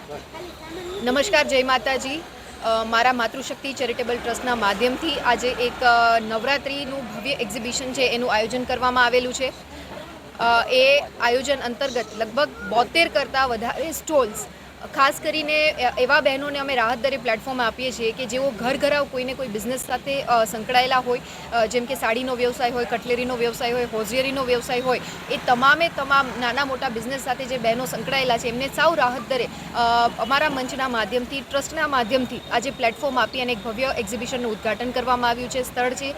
નમસ્કાર, જય માતાજી. મારા માતૃશક્તિ ચેરિટેબલ ટ્રસ્ટના માધ્યમથી આજે એક નવરાત્રિનું ભવ્ય એક્ઝિબિશન છે એનું આયોજન કરવામાં આવેલું છે. એ આયોજન અંતર્ગત લગભગ 72 કરતાં વધારે સ્ટોલ્સ, ખાસ કરીને એવા બહેનોને અમે રાહત દરે પ્લેટફોર્મ આપીએ છીએ કે જેઓ ઘર કોઈને કોઈ બિઝનેસ સાથે સંકળાયેલા હોય, જેમ કે સાડીનો વ્યવસાય હોય, કટલેરીનો વ્યવસાય હોય, હોઝિયરીનો વ્યવસાય હોય, એ તમામ નાના મોટા બિઝનેસ સાથે જે બહેનો સંકળાયેલા છે એમને સાવ રાહત દરે અમારા મંચના માધ્યમથી, ટ્રસ્ટના માધ્યમથી આજે પ્લેટફોર્મ આપી અને એક ભવ્ય એક્ઝિબિશનનું ઉદ્ઘાટન કરવામાં આવ્યું છે. સ્થળ છે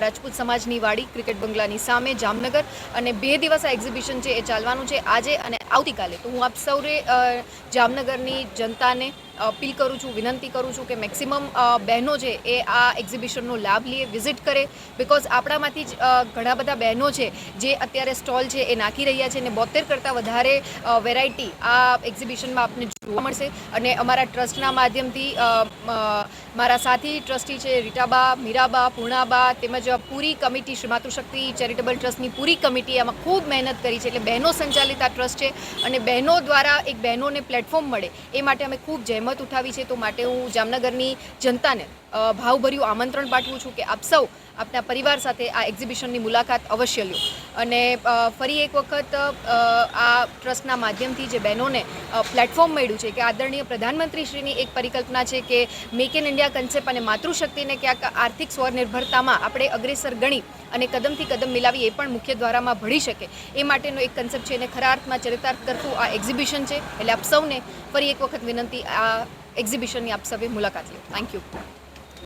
રાજપૂત સમાજની વાડી, ક્રિકેટ બંગલાની સામે, જામનગર. અને 2 દિવસ આ એક્ઝિબિશન છે એ ચાલવાનું છે, આજે અને આવતીકાલે. તો હું આપ સૌને જામનગરની જનતાને અપીલ કરું છું, વિનંતી કરું છું કે મેક્સિમમ બહેનો છે એ આ એક્ઝિબિશનનો લાભ લે, વિઝિટ કરે. બિકોઝ આપણામાંથી જ ઘણા બધા બહેનો છે જે અત્યારે સ્ટોલ છે એ નાખી રહ્યા છે અને 72 કરતાં વધારે વેરાયટી આ એક્ઝિબિશનમાં આપને જોવા મળશે. અને અમારા ટ્રસ્ટના માધ્યમથી મારા સાથી ટ્રસ્ટી છે રીટાબા, મીરાબા, પૂર્ણાબા, તેમજ પૂરી કમિટી, શ્રી માતૃશક્તિ ચેરિટેબલ ટ્રસ્ટની પૂરી કમિટી આમાં ખૂબ મહેનત કરી છે. એટલે બહેનો સંચાલિત આ ટ્રસ્ટ છે અને બહેનો દ્વારા એક બહેનોને પ્લેટફોર્મ મળે એ માટે અમે ખૂબ જહેમત ઉઠાવી છે. તો માટે હું જામનગરની જનતાને ભાવભર્યું આમંત્રણ પાઠવું છું કે આપ સૌ આપના પરિવાર સાથે આ એક્ઝિબિશનની મુલાકાત અવશ્ય લો. અને ફરી એક વખત આ ટ્રસ્ટના માધ્યમથી જે બહેનોને પ્લેટફોર્મ મળ્યું છે કે આદરણીય પ્રધાનમંત્રીશ્રીની એક પરિકલ્પના છે કે મેક ઇન ઇન્ડિયા કન્સેપ્ટ અને માતૃશક્તિને ક્યાંક આર્થિક સ્વનિર્ભરતામાં આપણે અગ્રેસર ગણી અને કદમથી કદમ મિલાવી એ પણ મુખ્ય દ્વારામાં ભળી શકે એ માટેનો એક કન્સેપ્ટ છે અને ખરા અર્થમાં ચરિતાર્થ કરતું આ એક્ઝિબિશન છે. એટલે આપ સૌને ફરી એક વખત વિનંતી, આ એક્ઝિબિશનની આપ સૌએ મુલાકાત લો. Thank you.